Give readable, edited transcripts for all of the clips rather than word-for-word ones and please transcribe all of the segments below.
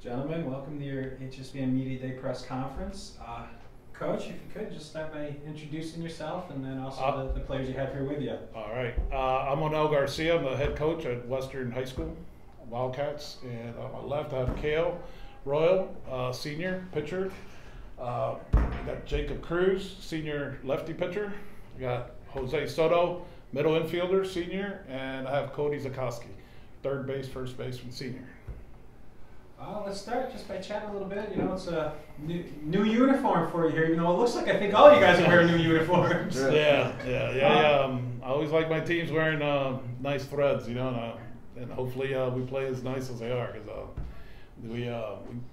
Gentlemen, welcome to your HSBN Media Day press conference. Coach, if you could, just start by introducing yourself and then also the players you have here with you. All right. I'm Onel Garcia. I'm the head coach at Western High School Wildcats. And on my left, I have Kale Royal, senior pitcher. We got Jacob Cruz, senior lefty pitcher. We got Jose Soto, middle infielder, senior. And I have Cody Zakoski, third base, first baseman, senior. Let's start just by chatting a little bit. You know, it's a new uniform for you here. You know, it looks like I think all you guys are wearing new uniforms. Yeah. I always like my teams wearing nice threads, you know, and hopefully we play as nice as they are. Because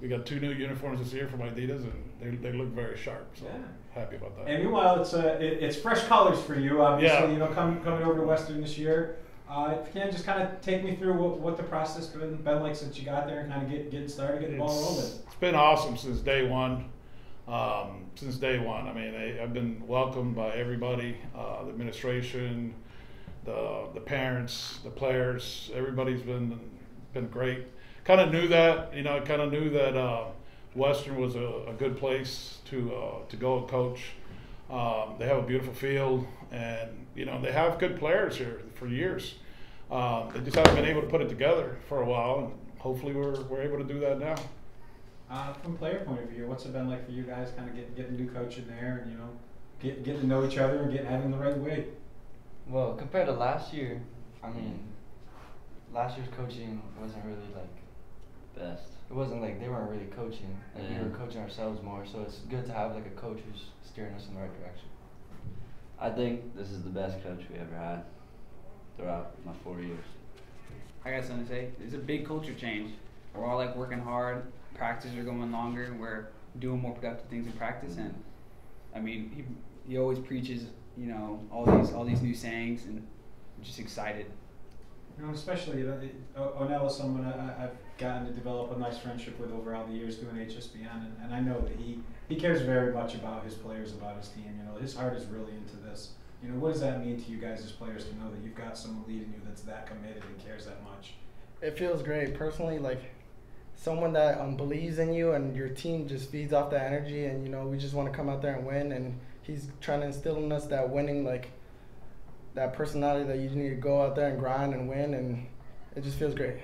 we got two new uniforms this year from Adidas, and they look very sharp. So happy about that. And meanwhile, it's fresh colors for you. Obviously, Yeah. You know, coming over to Western this year. If you can just kind of take me through what the process been like since you got there and kind of getting started, get the ball rolling. It's been awesome since day one. I mean, I've been welcomed by everybody, the administration, the parents, the players. Everybody's been great. Kind of knew that, you know. I kind of knew that Western was a good place to go and coach. They have a beautiful field, and you know they have good players here for years. They just haven't been able to put it together for a while, and hopefully we're able to do that now. From player point of view, what's it been like for you guys, kind of getting a new coach in there, and you know, getting to know each other and getting heading the right way? Well, compared to last year, I mean, last year's coaching wasn't really like best. It wasn't like they weren't really coaching. Like we were coaching ourselves more. So it's good to have like a coach who's steering us in the right direction. I think this is the best coach we ever had throughout my 4 years. I got something to say. It's a big culture change. We're all like working hard. Practices are going longer. We're doing more productive things in practice. And I mean, he always preaches, you know, all these new sayings, and I'm just excited. You know, especially Onel is someone I've gotten to develop a nice friendship with over all the years doing HSBN, and I know that he cares very much about his players, about his team. You know, his heart is really into this. You know, what does that mean to you guys as players to know that you've got someone leading you that's that committed and cares that much? It feels great. Personally, like someone that believes in you and your team just feeds off that energy, and you know, we just want to come out there and win, and he's trying to instill in us that winning, like that personality that you need to go out there and grind and win, and it just feels great.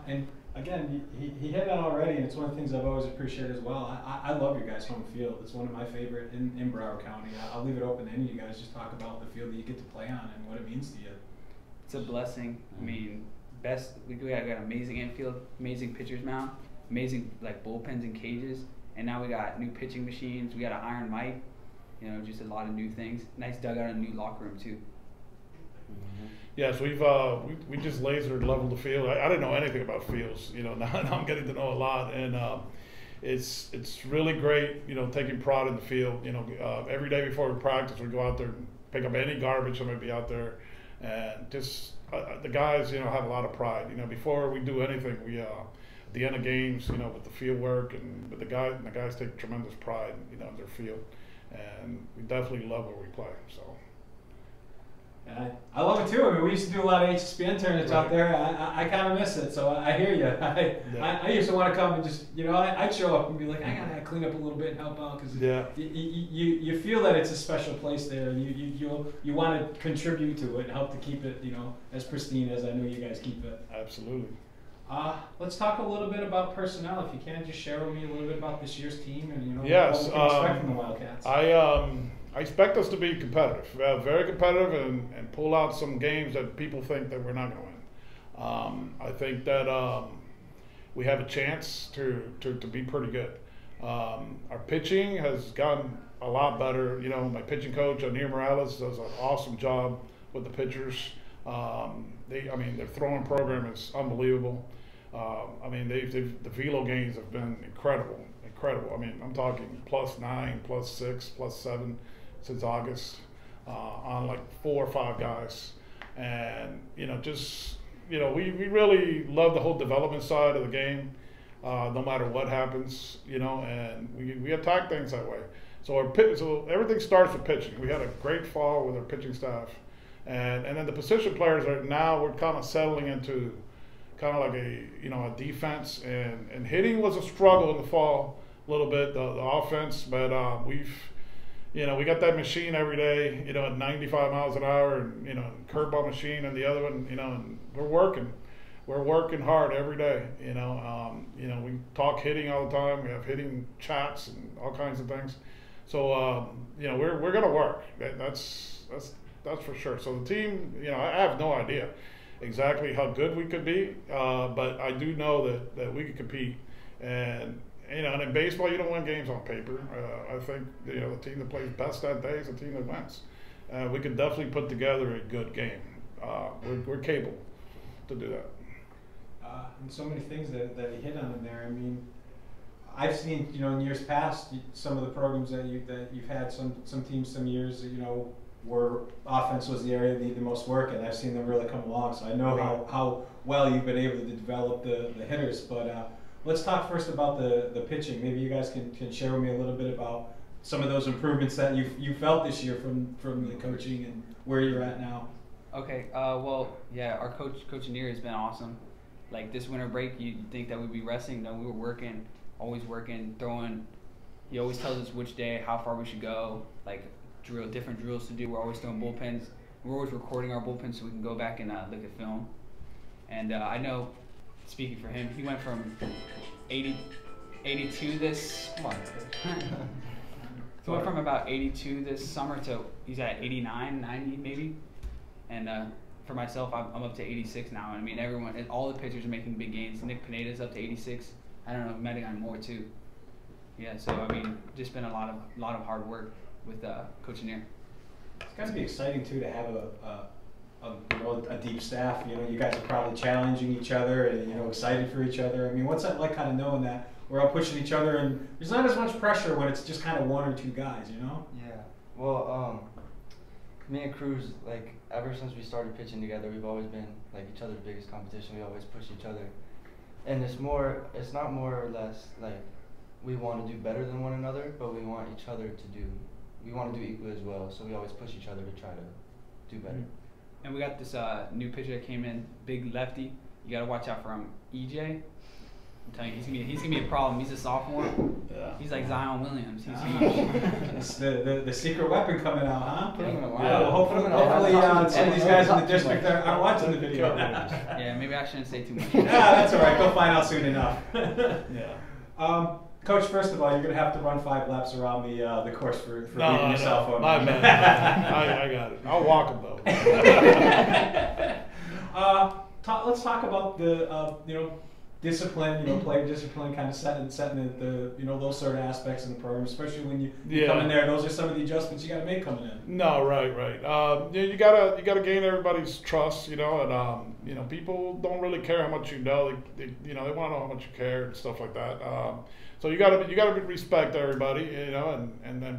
And again, he hit on already, and it's one of the things I've always appreciated as well. I love your guys' home field. It's one of my favorite in Broward County. I'll leave it open to any of you guys. Just talk about the field that you get to play on and what it means to you. It's a blessing. I mean, we got amazing infield, amazing pitcher's mound, amazing like bullpens and cages, and now we got new pitching machines. We got an iron mic. You know, just a lot of new things. Nice dugout and a new locker room too. Yes, we just laser leveled the field. I didn't know anything about fields, you know. Now I'm getting to know a lot, and it's really great, you know, taking pride in the field. You know, every day before we practice, we go out there and pick up any garbage that might be out there, and just the guys, you know, have a lot of pride. You know, before we do anything, we at the end of games, you know, with the field work and with the guys take tremendous pride, you know, in their field, and we definitely love where we play. So. And I love it too. I mean, we used to do a lot of HSBN tournaments out there. I kind of miss it, so I hear you. I used to want to come and just, you know, I'd show up and be like, I gotta clean up a little bit and help out, because you feel that it's a special place there, and you want to contribute to it and help to keep it, you know, as pristine as I know you guys keep it. Absolutely. Let's talk a little bit about personnel, if you can. Just share with me a little bit about this year's team and, you know, yes, what we can expect from the Wildcats. I expect us to be competitive, very competitive, and pull out some games that people think that we're not going to win. I think that we have a chance to be pretty good. Our pitching has gotten a lot better. You know, my pitching coach, Anir Morales, does an awesome job with the pitchers. Their throwing program is unbelievable. I mean, the velo gains have been incredible. I mean, I'm talking +9, +6, +7 since August on like 4 or 5 guys, and you know, just you know, we really love the whole development side of the game. No matter what happens, you know, and we attack things that way. So everything starts with pitching. We had a great fall with our pitching staff, and then the position players we're kind of settling into kind of like a defense, and hitting was a struggle in the fall a little bit, the offense, but we got that machine every day, at 95 miles an hour, and curveball machine, and the other one, and we're working hard every day. We talk hitting all the time. We have hitting chats and all kinds of things. So we're gonna work. That's for sure. So the team, I have no idea exactly how good we could be, but I do know that we could compete. And and in baseball, you don't win games on paper. I think the team that plays best that day is the team that wins. We could definitely put together a good game. We're capable to do that. And so many things that he hit on in there. I mean, I've seen in years past some of the programs that you've had. Some teams, some years where offense was the area that needed the most work, and I've seen them really come along. So I know how well you've been able to develop the hitters. But let's talk first about the pitching. Maybe you guys can share with me a little bit about some of those improvements that you felt this year from the coaching and where you're at now. Okay. Well, yeah, our Coach Neer has been awesome. Like this winter break, you'd think that we'd be resting. No, we were working, always working, throwing. He always tells us which day, how far we should go, like different drills to do. We're always throwing bullpens. We're always recording our bullpens so we can go back and look at film. And I know, speaking for him, he went from 82 this. Come on. He went from about 82 this summer to he's at 89, 90 maybe. And for myself, I'm up to 86 now. I mean, all the pitchers are making big gains. Nick Pineda's up to 86. I don't know, Medigan more too. Yeah, so I mean, just been a lot of hard work with Coach Neer. It's got to be exciting too to have a deep staff. You guys are probably challenging each other and excited for each other. I mean, what's that like, kind of knowing that we're all pushing each other and there's not as much pressure when it's just kind of one or two guys, Yeah. Well, me and Cruz, like ever since we started pitching together, we've always been like each other's biggest competition. We always push each other, and it's not more or less like we want to do better than one another, but we want each other to do. We want to do equally as well, so we always push each other to try to do better. Mm-hmm. And we got this new pitcher that came in, big lefty. You got to watch out for him, EJ. I'm telling you, he's gonna be a problem. He's a sophomore. Yeah. He's like Zion Williams. He's huge. It's the secret weapon coming out, huh? Put him in a Yeah, well, hopefully some of these guys in the district are watching the video. Yeah, maybe I shouldn't say too much. Yeah, that's all right. They'll find out soon enough. Yeah. Coach, first of all, you're gonna have to run 5 laps around the course for leaving your cell phone. My bad. I got it. I'll walk them though. Let's talk about the discipline, player discipline, kind of setting the those sort of aspects in the program, especially when you come in there. Those are some of the adjustments you got to make coming in. No, right. You gotta gain everybody's trust, and people don't really care how much you know. They want to know how much you care and stuff like that. So you gotta respect everybody,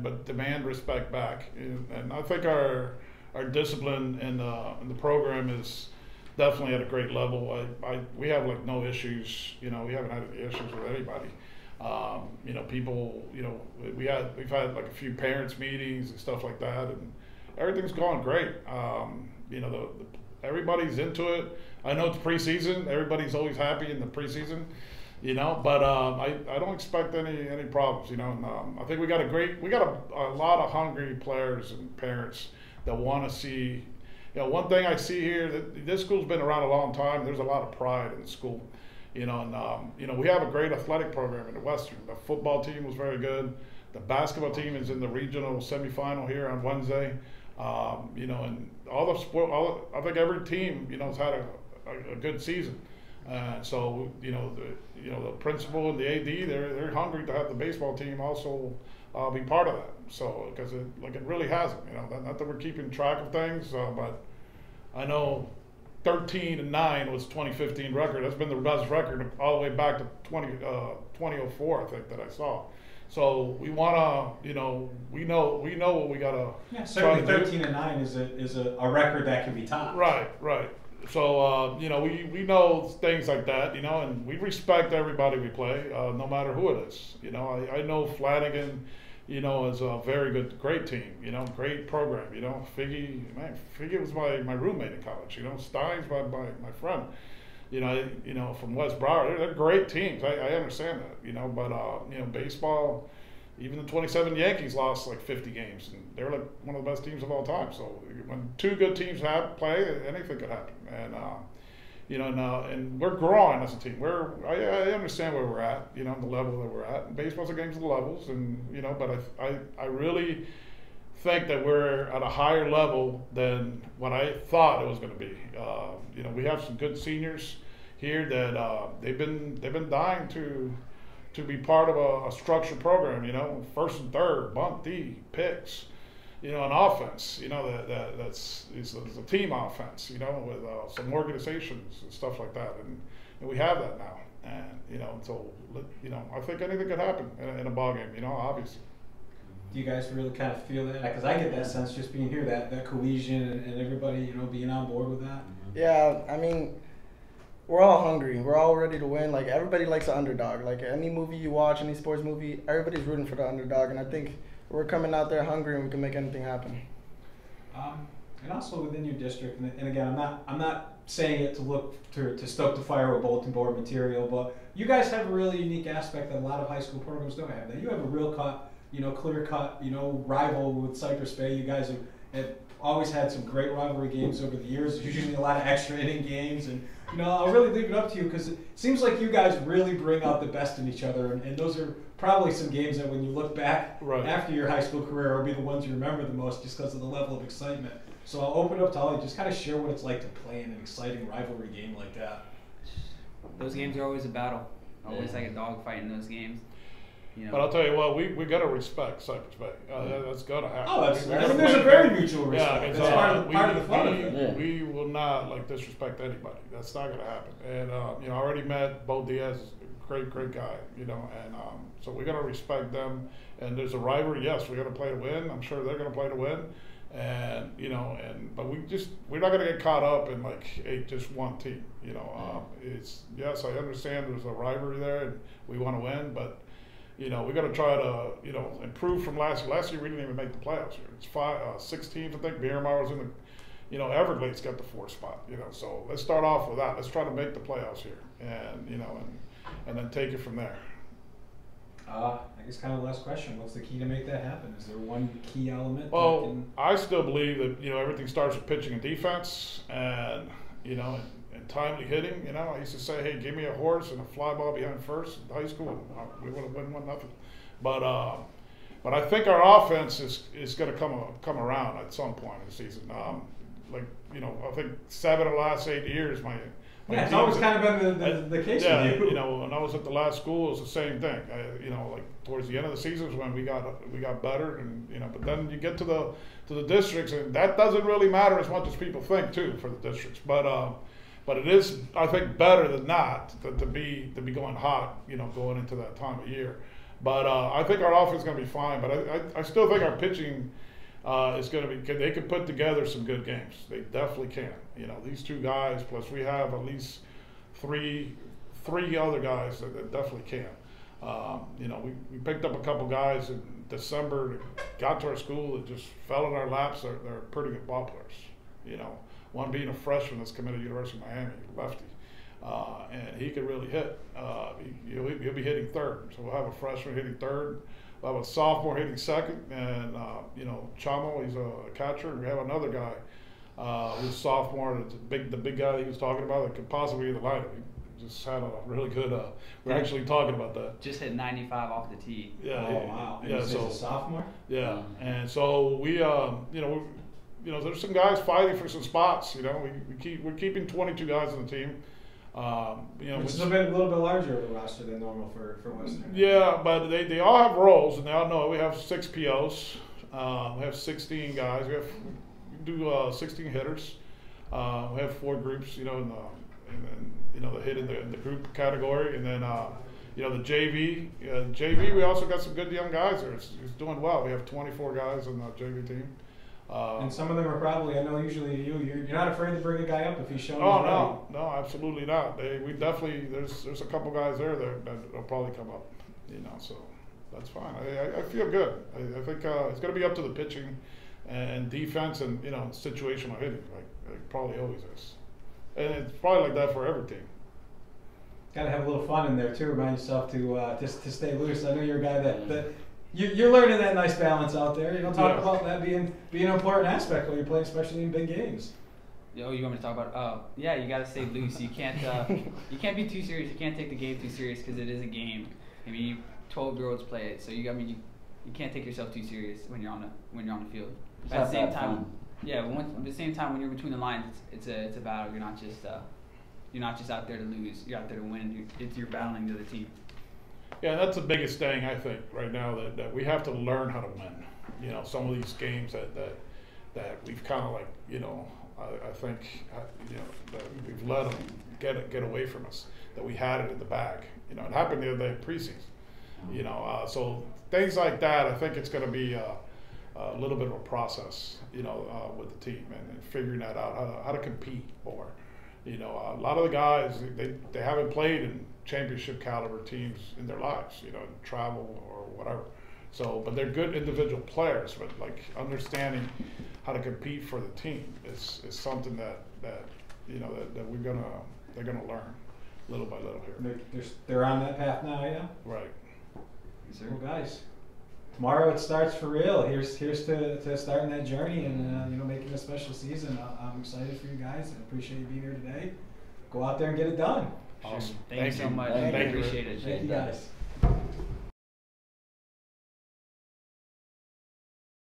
but demand respect back. And I think our discipline in the program is definitely at a great level. We have like no issues. We haven't had any issues with anybody. People. We've had like a few parents meetings and stuff like that, and everything's going great. Everybody's into it. I know it's preseason. Everybody's always happy in the preseason. But I don't expect any problems. And, I think we got a lot of hungry players and parents that want to see. One thing I see here, that this school's been around a long time. There's a lot of pride in the school, and we have a great athletic program in the Western. The football team was very good. The basketball team is in the regional semifinal here on Wednesday. And all the sport, I think every team, has had a good season. So the principal and the AD, they're hungry to have the baseball team also be part of that. So because it really hasn't, not that we're keeping track of things, but I know 13-9 was 2015 record. That's been the best record all the way back to 2004, I think, that I saw. So we want to, we know what we gotta. Yeah, certainly 13-9 is a record that can be topped. Right. So we know things like that, and we respect everybody we play, no matter who it is. I know Flanagan, is a great team, great program. Figgy was my roommate in college. Stein's my friend. from West Broward, they're great teams. I understand that, but baseball, even the 27 Yankees lost like 50 games, and they're like one of the best teams of all time. So when two good teams play, anything could happen. And and we're growing as a team. I understand where we're at, the level that we're at. And baseball's a game of the levels, and but I really think that we're at a higher level than what I thought it was going to be. We have some good seniors here that they've been dying to be part of a structured program. First and third, bunt D, picks. An offense. That's a team offense. With some organizations and stuff like that, and we have that now. And so I think anything could happen in a ball game. Obviously. Do you guys really kind of feel that? Because I get that sense just being here, that cohesion and everybody, being on board with that. Yeah, I mean, we're all hungry. We're all ready to win. Like, everybody likes an underdog. Like, any movie you watch, any sports movie, everybody's rooting for the underdog. And I think we're coming out there hungry and we can make anything happen. And also within your district, and again, I'm not saying it to look to stoke the fire with bulletin board material, but you guys have a really unique aspect that a lot of high school programs don't have. That you have a real clear cut, rival with Cypress Bay. You guys have always had some great rivalry games over the years. There's usually a lot of extra inning games, and I'll really leave it up to you because it seems like you guys really bring out the best in each other, and those are probably some games that when you look back after your high school career will be the ones you remember the most just because of the level of excitement. So I'll open it up to all you. Just kind of share what it's like to play in an exciting rivalry game like that. Those games are always a battle. Always like a dogfight in those games. But I'll tell you what, we got to respect Cypress Bay. That's going to happen. Oh, there's a very mutual respect. Yeah, that's part of the fun of it. We will not disrespect anybody. That's not going to happen. And I already met Bo Diaz, great guy. And so we got to respect them. And there's a rivalry. Yes, we got to play to win. I'm sure they're going to play to win. And but we're not going to get caught up in just one team. Yes, I understand there's a rivalry there, and we want to win, but. We got to try to, improve from last year. Last year we didn't even make the playoffs here. It's 6 teams, I think. Miramar was in the, Everglades got the 4th spot. So let's start off with that. Let's try to make the playoffs here, and and then take it from there. I guess kind of last question. What's the key to make that happen? Is there one key element? Well, I still believe that everything starts with pitching and defense, and and timely hitting. I used to say, hey, give me a horse and a fly ball behind first in high school, and we would have won 1-0. But I think our offense is going to come around at some point in the season. I think 7 of the last 8 years, my it's always kind of been the case with you. When I was at the last school, it was the same thing. Towards the end of the season is when we got better, and but then you get to the districts, and that doesn't really matter as much as people think too for the districts. But it is, I think, better than not to be going hot, going into that time of year. But I think our offense is going to be fine. But I still think our pitching is going to be. They could put together some good games. They definitely can. These 2 guys plus we have at least three other guys that definitely can. We picked up a couple guys in December that got to our school that just fell in our laps. They're pretty good ball players. One being a freshman that's committed to University of Miami, lefty, and he could really hit. He'll be hitting third, so we'll have a freshman hitting third. We'll have a sophomore hitting second, and Chamo, he's a catcher. And we have another guy who's a sophomore, the big guy that he was talking about that could possibly be the lineup. He just had a really good. We're actually talking about that. Just hit 95 off the tee. Yeah. Oh wow. And yeah. So a sophomore. Yeah, and so we there's some guys fighting for some spots. We're keeping 22 guys on the team. Which is a little bit larger of a roster than normal for Western. Yeah, but they all have roles, and they all know we have 6 POs. We have 16 guys. We do 16 hitters. We have 4 groups. The hit in the group category, and then the JV. JV, we also got some good young guys there. It's doing well. We have 24 guys on the JV team. And some of them are probably, I know usually you're not afraid to bring a guy up if he's showing. Oh no, absolutely not. We definitely there's a couple guys there that will probably come up, so that's fine. I feel good. I think it's going to be up to the pitching and defense and situational hitting, like it probably always is, and it's probably like that for every team. Got to have a little fun in there too. Remind yourself to stay loose. I know you're a guy that you're learning that nice balance out there. You know, talk about that being an important aspect when you're playing, especially in big games. Yo, you want me to talk about? Yeah, you gotta stay loose. You can't be too serious. You can't take the game too serious because it is a game. I mean, 12-year-olds play it, so you can't take yourself too serious when you're on the field. But at the same time, at the same time when you're between the lines, it's a battle. You're not just out there to lose. You're out there to win. You're battling the other team. Yeah, that's the biggest thing I think right now that we have to learn how to win. You know, some of these games that we've kind of like, you know. I think you know that we've let them get away from us. That we had it in the bag. You know, it happened the other day preseason. You know, so things like that. I think it's going to be a little bit of a process. You know, with the team and figuring that out how to compete more. You know, a lot of the guys they haven't played in championship caliber teams in their lives. You know, travel or whatever. So, but they're good individual players. But like understanding how to compete for the team is something that you know that they're gonna learn little by little here. They're on that path now, yeah. Right. Yes, sir. Well, guys, tomorrow it starts for real. Here's to starting that journey and you know making a special season. I'm excited for you guys and appreciate you being here today. Go out there and get it done. Awesome. Thank you so much. Thank you. Appreciate it. Thank you guys.